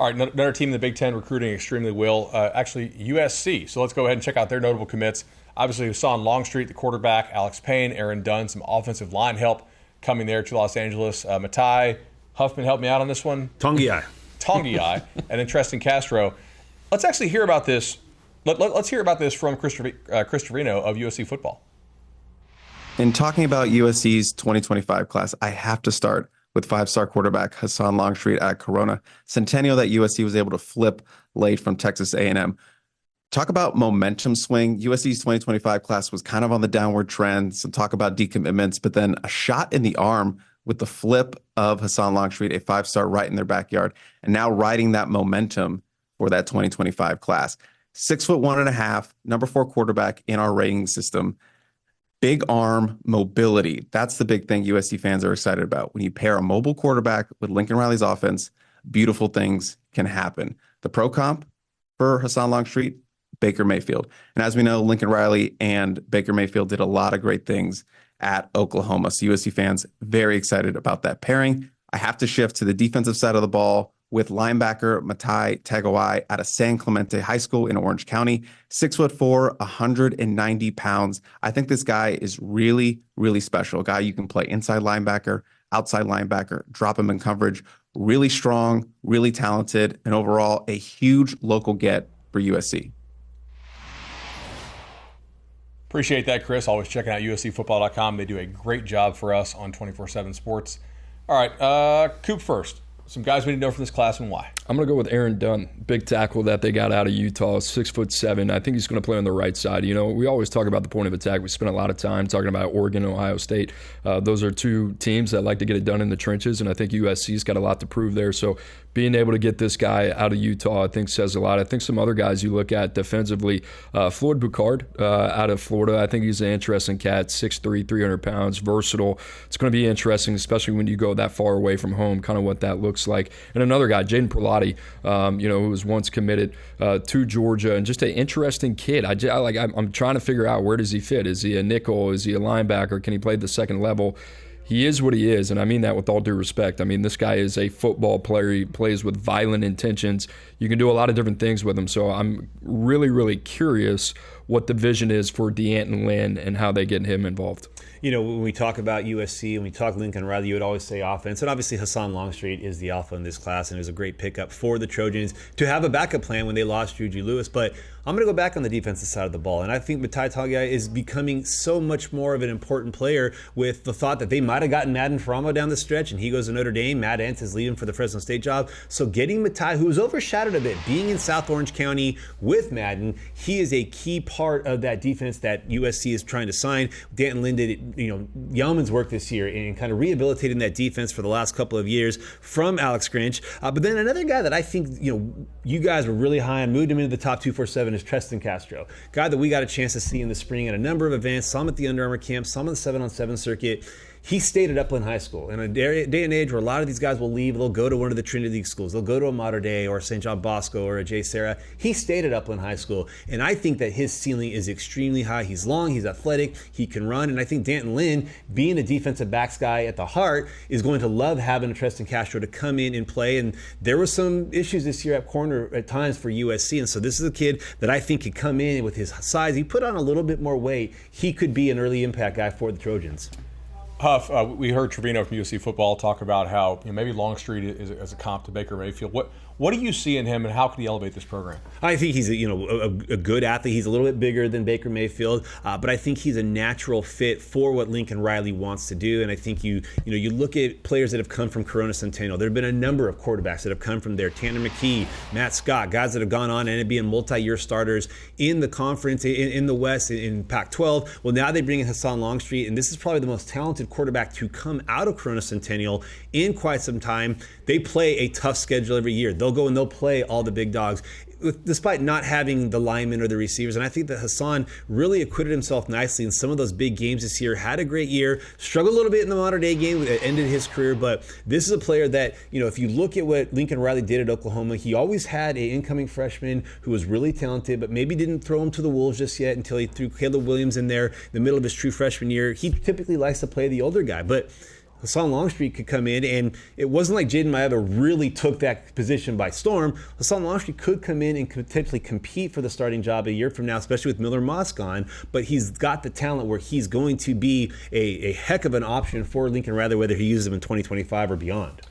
All right, another team in the Big Ten recruiting extremely well, actually USC. So let's go ahead and check out their notable commits. Obviously, Husan Longstreet, the quarterback, Alex Payne, Aaron Dunn, some offensive line help coming there to Los Angeles. Matai Huffman helped me out on this one. Tongi, and then Treston Castro. Let's actually hear about this. Let's hear about this from Chris Trevino of USC football. In talking about USC's 2025 class, I have to start with five-star quarterback Husan Longstreet at Corona Centennial that USC was able to flip late from Texas A&M. Talk about momentum swing. USC's 2025 class was kind of on the downward trend. Some talk about decommitments, but then a shot in the arm with the flip of Husan Longstreet, a five-star right in their backyard, and now riding that momentum for that 2025 class. 6'1.5", number 4 quarterback in our rating system. Big arm mobility. That's the big thing USC fans are excited about. When you pair a mobile quarterback with Lincoln Riley's offense, beautiful things can happen. The pro comp for Husan Longstreet, Baker Mayfield. And as we know, Lincoln Riley and Baker Mayfield did a lot of great things at Oklahoma. So USC fans very excited about that pairing. I have to shift to the defensive side of the ball with linebacker Matai Tagovai out of San Clemente High School in Orange County. 6'4", 190 pounds. I think this guy is really, really special. A guy you can play inside linebacker, outside linebacker, drop him in coverage. Really strong, really talented, and overall a huge local get for USC. Appreciate that, Chris. Always checking out USCfootball.com. They do a great job for us on 24/7 Sports. All right, Coop first. Some guys we need to know from this class and why. I'm going to go with Aaron Dunn, big tackle that they got out of Utah, 6'7". I think he's going to play on the right side. You know, we always talk about the point of attack. We spend a lot of time talking about Oregon and Ohio State. Those are two teams that like to get it done in the trenches, and I think USC's got a lot to prove there. So being able to get this guy out of Utah, I think, says a lot. I think some other guys you look at defensively, Floyd Boucard out of Florida, I think he's an interesting cat, 6'3", 300 pounds, versatile. It's going to be interesting, especially when you go that far away from home, kind of what that looks like. And another guy, Jaden Perlotti, who was once committed to Georgia, and just an interesting kid. I'm trying to figure out, where does he fit? Is he a nickel? Is he a linebacker? Can he play the second level? He is what he is, and I mean that with all due respect. I mean, this guy is a football player. He plays with violent intentions. You can do a lot of different things with him, so I'm really, really curious what the vision is for DeAnton Lynn and how they get him involved. You know, when we talk about USC and we talk Lincoln Riley, you would always say offense. And obviously Husan Longstreet is the alpha in this class, and it was a great pickup for the Trojans to have a backup plan when they lost Juju Lewis. But I'm going to go back on the defensive side of the ball. And I think Matai Tagovai is becoming so much more of an important player, with the thought that they might have gotten Madden Faramo down the stretch, and he goes to Notre Dame. Matt Entz is leaving for the Fresno State job. So getting Matai, who was overshadowed a bit, being in South Orange County with Madden, he is a key part of that defense that USC is trying to sign. Danton Lynn did, yeoman's work this year in kind of rehabilitating that defense for the last couple of years from Alex Grinch. But then another guy that I think, you guys were really high on, moved him into the top 247, is Treston Castro. Guy that we got a chance to see in the spring at a number of events, some at the Under Armour camp, some on the 7-on-7 circuit. He stayed at Upland High School. In a day and age where a lot of these guys will leave, they'll go to one of the Trinity League schools. They'll go to a Mater Dei or St. John Bosco or a J. Sarah. He stayed at Upland High School, and I think that his ceiling is extremely high. He's long, he's athletic, he can run, and I think Danton Lynn, being a defensive backs guy at the heart, is going to love having a Treston Castro to come in and play. And there were some issues this year at corner at times for USC, and so this is a kid that I think could come in with his size. He put on a little bit more weight. He could be an early impact guy for the Trojans. Huff, we heard Trevino from USC football talk about how maybe Longstreet is as a comp to Baker Mayfield. What do you see in him, and how can he elevate this program? I think he's a good athlete. He's a little bit bigger than Baker Mayfield, but I think he's a natural fit for what Lincoln Riley wants to do. And I think you look at players that have come from Corona Centennial. There have been a number of quarterbacks that have come from there. Tanner McKee, Matt Scott, guys that have gone on and ended up being multi-year starters in the conference, in the West, in Pac-12. Well, now they bring in Husan Longstreet, and this is probably the most talented quarterback to come out of Corona Centennial in quite some time. They play a tough schedule every year. They'll go and they'll play all the big dogs, despite not having the linemen or the receivers. And I think that Husan really acquitted himself nicely in some of those big games this year. Had a great year, struggled a little bit in the Mater Dei game that ended his career, but this is a player that, if you look at what Lincoln Riley did at Oklahoma, he always had an incoming freshman who was really talented, but maybe didn't throw him to the wolves just yet until he threw Caleb Williams in there in the middle of his true freshman year. He typically likes to play the older guy, but Husan Longstreet could come in, and it wasn't like Jaden Maeda really took that position by storm. Husan Longstreet could come in and potentially compete for the starting job a year from now, especially with Miller Moss gone, but he's got the talent where he's going to be a heck of an option for Lincoln Riley, whether he uses him in 2025 or beyond.